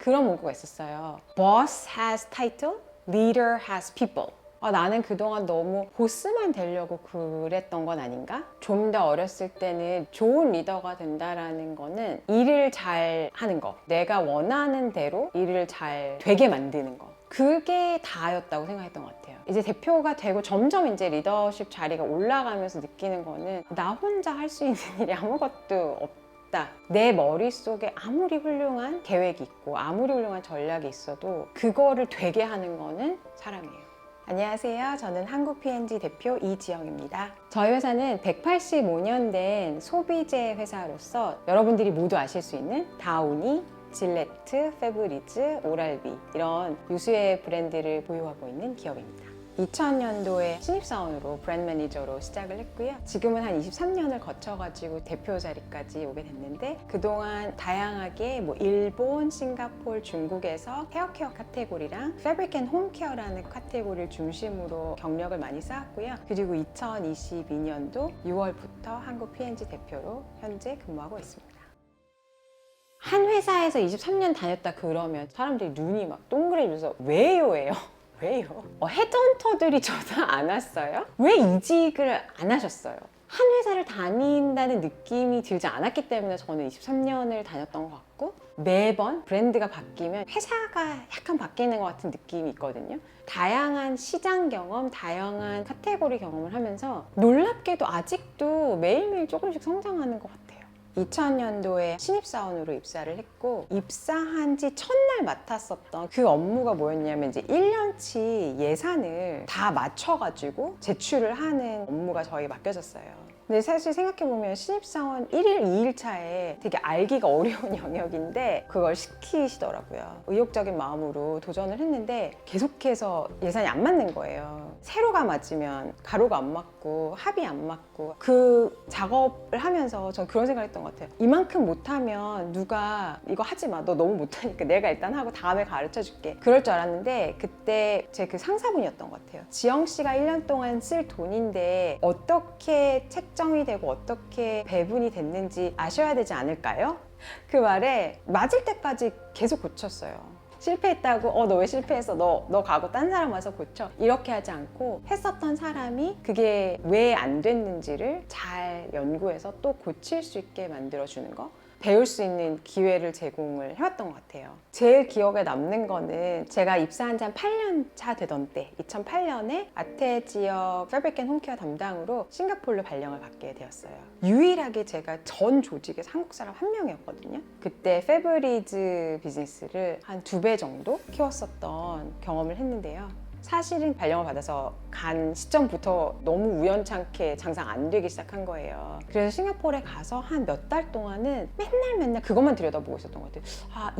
그런 문구가 있었어요. Boss has title, leader has people. 나는 그동안 너무 보스만 되려고 그랬던 건 아닌가? 좀 더 어렸을 때는 좋은 리더가 된다라는 거는 일을 잘 하는 거, 내가 원하는 대로 일을 잘 되게 만드는 거, 그게 다였다고 생각했던 것 같아요. 이제 대표가 되고 점점 이제 리더십 자리가 올라가면서 느끼는 거는 나 혼자 할 수 있는 일이 아무것도 없다. 내 머릿속에 아무리 훌륭한 계획이 있고 아무리 훌륭한 전략이 있어도 그거를 되게 하는 거는 사람이에요. 안녕하세요. 저는 한국 P&G 대표 이지영입니다. 저희 회사는 185년 된 소비재 회사로서 여러분들이 모두 아실 수 있는 다우니, 질레트, 페브리즈, 오랄비 이런 유수의 브랜드를 보유하고 있는 기업입니다. 2000년도에 신입사원으로 브랜드 매니저로 시작을 했고요. 지금은 한 23년을 거쳐가지고 대표 자리까지 오게 됐는데 그동안 다양하게 일본, 싱가포르, 중국에서 헤어케어 카테고리랑 패브릭 앤 홈케어라는 카테고리를 중심으로 경력을 많이 쌓았고요. 그리고 2022년도 6월부터 한국 P&G 대표로 현재 근무하고 있습니다. 한 회사에서 23년 다녔다 그러면 사람들이 눈이 막 동그래져서 왜요? 왜요? 헤드헌터들이 전화 안 왔어요? 왜 이직을 안 하셨어요? 한 회사를 다닌다는 느낌이 들지 않았기 때문에 저는 23년을 다녔던 것 같고 매번 브랜드가 바뀌면 회사가 약간 바뀌는 것 같은 느낌이 있거든요. 다양한 시장 경험, 다양한 카테고리 경험을 하면서 놀랍게도 아직도 매일매일 조금씩 성장하는 것 같아요. 2000년도에 신입사원으로 입사를 했고 입사한 지 첫날 맡았었던 그 업무가 뭐였냐면 이제 1년치 예산을 다 맞춰가지고 제출을 하는 업무가 저희 맡겨졌어요. 근데 사실 생각해보면 신입사원 1일, 2일차에 되게 알기가 어려운 영역인데 그걸 시키시더라고요. 의욕적인 마음으로 도전을 했는데 계속해서 예산이 안 맞는 거예요. 세로가 맞으면 가로가 안 맞고 합이 안 맞고 그 작업을 하면서 전 그런 생각을 했던 것 같아요. 이만큼 못하면 누가 이거 하지 마. 너 너무 못하니까 내가 일단 하고 다음에 가르쳐 줄게. 그럴 줄 알았는데 그때 제 그 상사분이었던 것 같아요. 지영 씨가 1년 동안 쓸 돈인데 어떻게 책정이 되고 어떻게 배분이 됐는지 아셔야 되지 않을까요? 그 말에 맞을 때까지 계속 고쳤어요. 실패했다고 너 왜 실패했어? 너 가고 딴 사람 와서 고쳐. 이렇게 하지 않고 했었던 사람이 그게 왜 안 됐는지를 잘 연구해서 또 고칠 수 있게 만들어주는 거, 배울 수 있는 기회를 제공을 해왔던 것 같아요. 제일 기억에 남는 거는 제가 입사한 지 한 8년 차 되던 때 2008년에 아태 지역 패브릭 앤 홈케어 담당으로 싱가포르로 발령을 받게 되었어요. 유일하게 제가 전 조직에서 한국 사람 한 명이었거든요. 그때 페브리즈 비즈니스를 한 2배 정도 키웠었던 경험을 했는데요. 사실은 발령을 받아서 간 시점부터 너무 우연찮게 장사가 안 되기 시작한 거예요. 그래서 싱가포르에 가서 한 몇 달 동안은 맨날 그것만 들여다보고 있었던 것 같아요.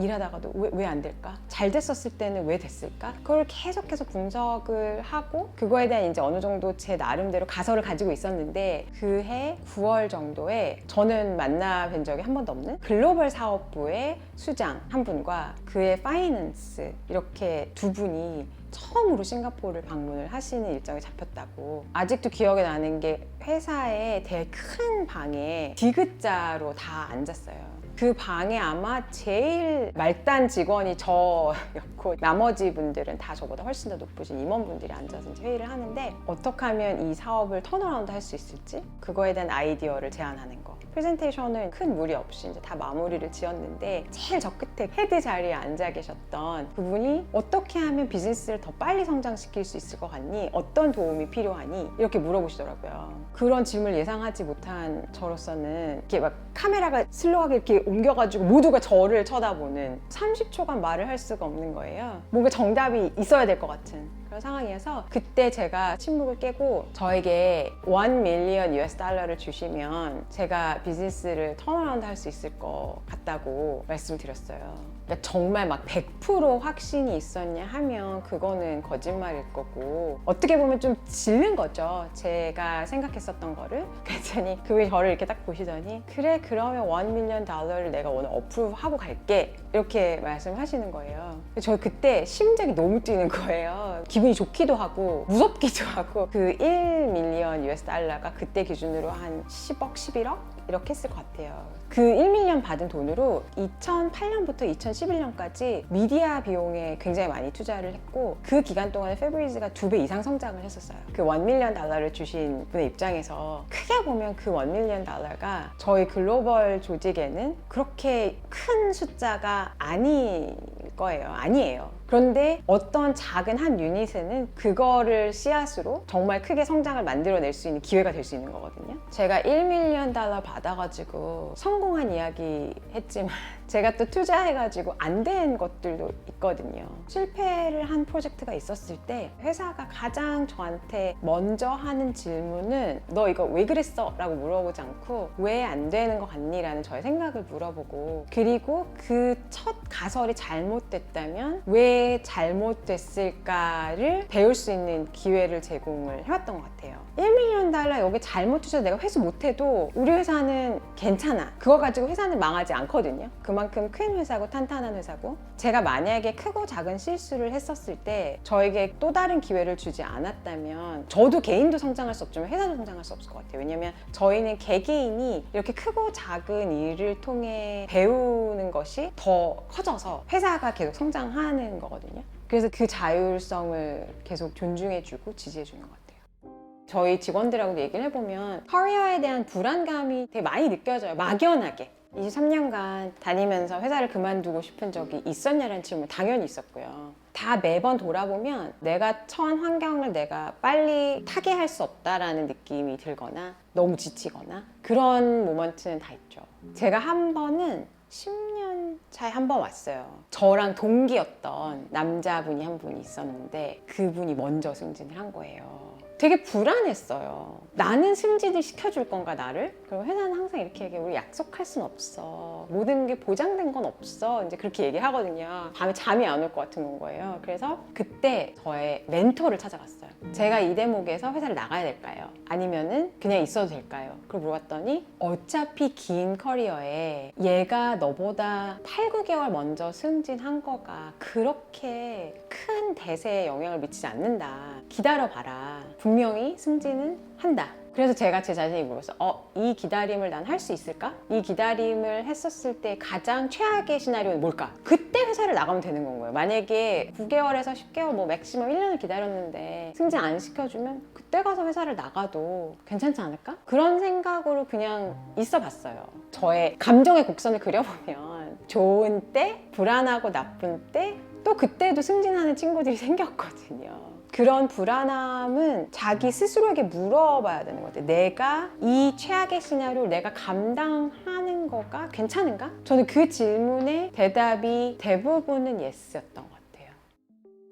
일하다가도 왜 안 될까? 잘 됐었을 때는 왜 됐을까? 그걸 계속해서 분석을 하고 그거에 대한 이제 어느 정도 제 나름대로 가설을 가지고 있었는데 그해 9월 정도에 저는 만나 뵌 적이 한 번도 없는 글로벌 사업부의 수장 한 분과 그의 파이낸스 이렇게 두 분이 처음으로 싱가포르를 방문을 하시는 일정이 잡혔다고. 아직도 기억에 나는 게 회사의 되게 큰 방에 디귿자로 다 앉았어요. 그 방에 아마 제일 말단 직원이 저였고 나머지 분들은 다 저보다 훨씬 더 높으신 임원분들이 앉아서 이제 회의를 하는데 어떻게 하면 이 사업을 턴어라운드 할 수 있을지 그거에 대한 아이디어를 제안하는 거. 프레젠테이션은 큰 무리 없이 이제 다 마무리를 지었는데 제일 저 끝에 헤드 자리에 앉아 계셨던 그분이 어떻게 하면 비즈니스를 더 빨리 성장시킬 수 있을 것 같니? 어떤 도움이 필요하니? 이렇게 물어보시더라고요. 그런 질문을 예상하지 못한 저로서는 이렇게 막 카메라가 슬로우하게 이렇게 옮겨가지고 모두가 저를 쳐다보는 30초간 말을 할 수가 없는 거예요. 뭔가 정답이 있어야 될 것 같은 그런 상황이어서 그때 제가 침묵을 깨고 저에게 $1 million USD를 주시면 제가 비즈니스를 턴어라운드 할 수 있을 것 같다고 말씀을 드렸어요. 그러니까 정말 막 100% 확신이 있었냐 하면 그거는 거짓말일 거고 어떻게 보면 좀 질른 거죠. 제가 생각했었던 거를. 그랬더니 그분이 저를 이렇게 딱 보시더니 그래 그러면 $1 million 내가 오늘 어프로브하고 갈게 이렇게 말씀하시는 거예요. 저 그때 심장이 너무 뛰는 거예요. 기분이 좋기도 하고 무섭기도 하고 그 $1 million USD가 그때 기준으로 한 10억, 11억 이렇게 했을 것 같아요. 그 1밀리언 받은 돈으로 2008년부터 2011년까지 미디어 비용에 굉장히 많이 투자를 했고, 그 기간 동안에 페브리즈가 2배 이상 성장을 했었어요. 그 1밀리언 달러를 주신 분의 입장에서 크게 보면 그 1밀리언 달러가 저희 글로벌 조직에는 그렇게 큰 숫자가 아닐 거예요. 아니에요. 그런데 어떤 작은 한 유닛에는 그거를 씨앗으로 정말 크게 성장을 만들어낼 수 있는 기회가 될 수 있는 거거든요. 제가 1밀리언 달러 받아가지고 성공한 이야기 했지만 제가 또 투자해가지고 안 된 것들도 있거든요. 실패를 한 프로젝트가 있었을 때 회사가 가장 저한테 먼저 하는 질문은 너 이거 왜 그랬어? 라고 물어보지 않고 왜 안 되는 것 같니? 라는 저의 생각을 물어보고, 그리고 그 첫 가설이 잘못됐다면 왜 잘못됐을까를 배울 수 있는 기회를 제공을 해왔던 것 같아요. 1밀리언 달러 여기 잘못 투자해서 내가 회수 못해도 우리 회사는 괜찮아. 그거 가지고 회사는 망하지 않거든요. 그만큼 큰 회사고 탄탄한 회사고, 제가 만약에 크고 작은 실수를 했었을 때 저에게 또 다른 기회를 주지 않았다면 저도 개인도 성장할 수 없지만 회사도 성장할 수 없을 것 같아요. 왜냐면 저희는 개개인이 이렇게 크고 작은 일을 통해 배우는 것이 더 커져서 회사가 계속 성장하는 거거든요. 그래서 그 자율성을 계속 존중해주고 지지해주는 것 같아요. 저희 직원들하고도 얘기를 해보면 커리어에 대한 불안감이 되게 많이 느껴져요. 막연하게. 23년간 다니면서 회사를 그만두고 싶은 적이 있었냐라는 질문 당연히 있었고요. 다 매번 돌아보면 내가 처한 환경을 내가 빨리 타개할 수 없다라는 느낌이 들거나 너무 지치거나 그런 모먼트는 다 있죠. 제가 한 번은 10년 차에 한 번 왔어요. 저랑 동기였던 남자분이 한 분이 있었는데 그분이 먼저 승진을 한 거예요. 되게 불안했어요. 나는 승진을 시켜줄 건가 나를? 그리고 회사는 항상 이렇게 얘기해. 우리 약속할 순 없어. 모든 게 보장된 건 없어. 이제 그렇게 얘기하거든요. 밤에 잠이 안 올 것 같은 거예요. 그래서 그때 저의 멘토를 찾아갔어요. 제가 이 대목에서 회사를 나가야 될까요? 아니면은 그냥 있어도 될까요? 그걸 물어봤더니 어차피 긴 커리어에 얘가 너보다 8, 9개월 먼저 승진한 거가 그렇게 큰 대세에 영향을 미치지 않는다. 기다려봐라. 분명히 승진은 한다. 그래서 제가 제 자신에게 물었어요. 이 기다림을 난 할 수 있을까? 이 기다림을 했었을 때 가장 최악의 시나리오는 뭘까? 그때 회사를 나가면 되는 건 거예요. 만약에 9개월에서 10개월, 뭐 맥시멈 1년을 기다렸는데 승진 안 시켜주면 그때 가서 회사를 나가도 괜찮지 않을까? 그런 생각으로 그냥 있어 봤어요. 저의 감정의 곡선을 그려보면 좋은 때, 불안하고 나쁜 때, 또 그때도 승진하는 친구들이 생겼거든요. 그런 불안함은 자기 스스로에게 물어봐야 되는 것 같아요. 내가 이 최악의 시나리오를 내가 감당하는 거가 괜찮은가? 저는 그 질문의 대답이 대부분은 예스였던 것 같아요.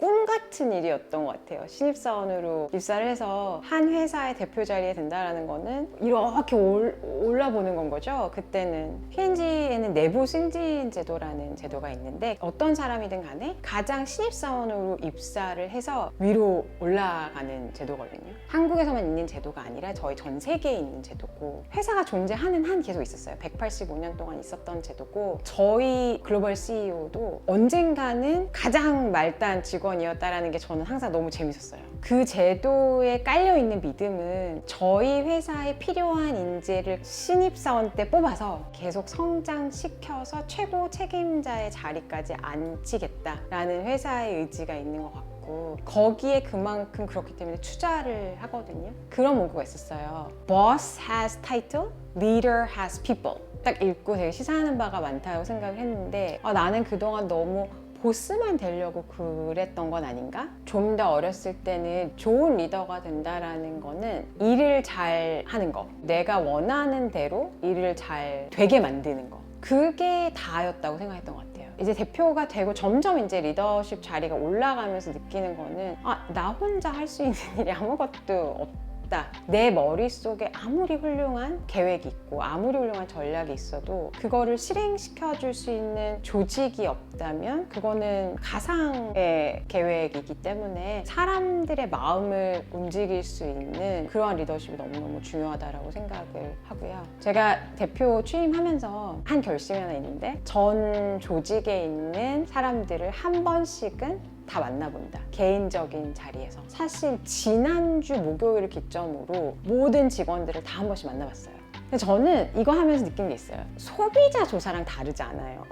꿈 같은 일이었던 것 같아요. 신입사원으로 입사를 해서 한 회사의 대표 자리에 든다는 거는 이렇게 올라보는 건 거죠. 그때는 P&G에는 내부 승진 제도라는 제도가 있는데 어떤 사람이든 간에 가장 신입사원으로 입사를 해서 위로 올라가는 제도거든요. 한국에서만 있는 제도가 아니라 저희 전 세계에 있는 제도고, 회사가 존재하는 한 계속 있었어요. 185년 동안 있었던 제도고, 저희 글로벌 CEO도 언젠가는 가장 말단 직원이었다라는 게 저는 항상 너무 재밌었어요. 그 제도에 깔려있는 믿음은 저희 회사에 필요한 인재를 신입사원 때 뽑아서 계속 성장시켜서 최고 책임자의 자리까지 앉히겠다라는 회사의 의지가 있는 것 같고, 거기에 그만큼 그렇기 때문에 투자를 하거든요. 그런 문구가 있었어요. Boss has title, leader has people. 딱 읽고 되게 시사하는 바가 많다고 생각을 했는데, 나는 그동안 너무 보스만 되려고 그랬던 건 아닌가? 좀 더 어렸을 때는 좋은 리더가 된다라는 거는 일을 잘 하는 거, 내가 원하는 대로 일을 잘 되게 만드는 거, 그게 다였다고 생각했던 것 같아요. 이제 대표가 되고 점점 이제 리더십 자리가 올라가면서 느끼는 거는 나 혼자 할 수 있는 일이 아무것도 없다. 내 머릿속에 아무리 훌륭한 계획이 있고 아무리 훌륭한 전략이 있어도 그거를 실행시켜 줄 수 있는 조직이 없다면 그거는 가상의 계획이기 때문에 사람들의 마음을 움직일 수 있는 그러한 리더십이 너무너무 중요하다고 생각을 하고요. 제가 대표 취임하면서 한 결심이 하나 있는데, 전 조직에 있는 사람들을 한 번씩은 다 만나본다. 개인적인 자리에서. 사실 지난주 목요일을 기점으로 모든 직원들을 다 한 번씩 만나봤어요. 근데 저는 이거 하면서 느낀 게 있어요. 소비자 조사랑 다르지 않아요.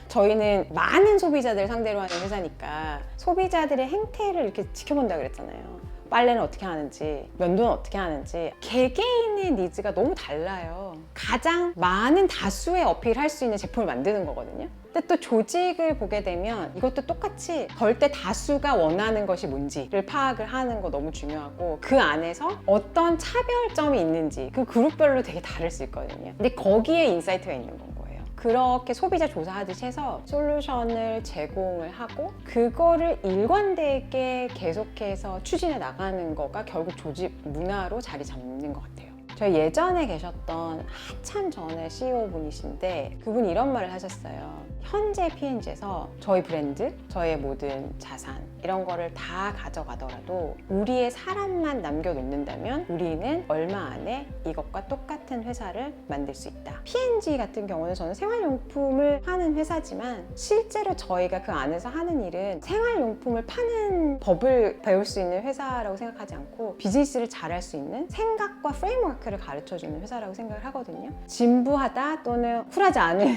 저희는 많은 소비자들을 상대로 하는 회사니까 소비자들의 행태를 이렇게 지켜본다고 그랬잖아요. 빨래는 어떻게 하는지, 면도는 어떻게 하는지 개개인의 니즈가 너무 달라요. 가장 많은 다수의 어필할 수 있는 제품을 만드는 거거든요. 근데 또 조직을 보게 되면 이것도 똑같이 절대 다수가 원하는 것이 뭔지를 파악을 하는 거 너무 중요하고, 그 안에서 어떤 차별점이 있는지 그 그룹별로 되게 다를 수 있거든요. 근데 거기에 인사이트가 있는 건 거예요. 그렇게 소비자 조사하듯이 해서 솔루션을 제공을 하고 그거를 일관되게 계속해서 추진해 나가는 거가 결국 조직 문화로 자리 잡는 것 같아요. 저희 예전에 계셨던 한참 전에 CEO 분이신데 그분이 이런 말을 하셨어요. 현재 P&G에서 저희 브랜드, 저의 모든 자산 이런 거를 다 가져가더라도 우리의 사람만 남겨놓는다면 우리는 얼마 안에 이것과 똑같은 회사를 만들 수 있다. P&G 같은 경우는 저는 생활용품을 파는 회사지만 실제로 저희가 그 안에서 하는 일은 생활용품을 파는 법을 배울 수 있는 회사라고 생각하지 않고 비즈니스를 잘할 수 있는 생각과 프레임워크를 가르쳐주는 회사라고 생각을 하거든요. 진부하다 또는 쿨하지 않은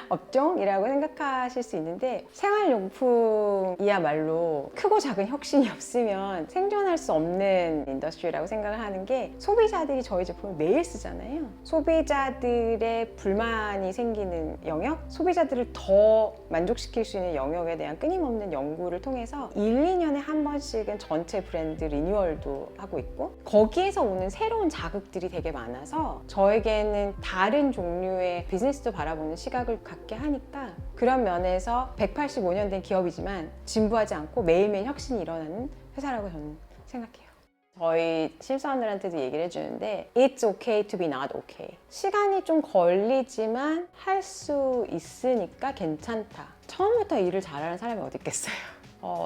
업종이라고 생각하실 수 있는데, 생활용품이야말로 크고 작은 혁신이 없으면 생존할 수 없는 인더스트리라고 생각을 하는 게, 소비자들이 저희 제품을 매일 쓰잖아요. 소비자들의 불만이 생기는 영역, 소비자들을 더 만족시킬 수 있는 영역에 대한 끊임없는 연구를 통해서 1, 2년에 한 번씩은 전체 브랜드 리뉴얼도 하고 있고, 거기에서 오는 새로운 자극들이 되게 많아서 저에게는 다른 종류의 비즈니스도 바라보는 시각을 갖게 하니까, 그런 면에서 185년 된 기업이지만 진부하지 않고 매일매일 혁신이 일어나는 회사라고 저는 생각해요. 저희 심사원들한테도 얘기를 해주는데 It's okay to be not okay. 시간이 좀 걸리지만 할 수 있으니까 괜찮다. 처음부터 일을 잘하는 사람이 어디 있겠어요.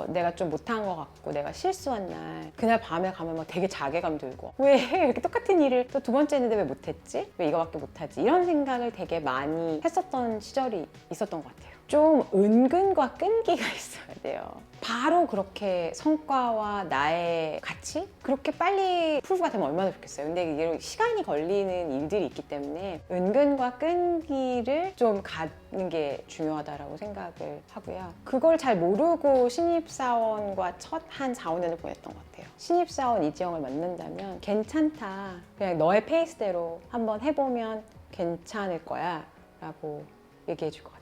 내가 좀 못한 것 같고 내가 실수한 날 그날 밤에 가면 막 되게 자괴감 들고, 왜 이렇게 똑같은 일을 또 두 번째 했는데 왜 못했지? 왜 이거밖에 못하지? 이런 생각을 되게 많이 했었던 시절이 있었던 것 같아요. 좀 은근과 끈기가 있어야 돼요. 바로 그렇게 성과와 나의 가치? 그렇게 빨리 프루프가 되면 얼마나 좋겠어요. 근데 이게 시간이 걸리는 일들이 있기 때문에 은근과 끈기를 좀 갖는 게 중요하다고 생각을 하고요. 그걸 잘 모르고 신입사원과 첫 한 4, 5년을 보냈던 것 같아요. 신입사원 이지영을 만난다면 괜찮다. 그냥 너의 페이스대로 한번 해보면 괜찮을 거야 라고 얘기해 줄 것 같아요.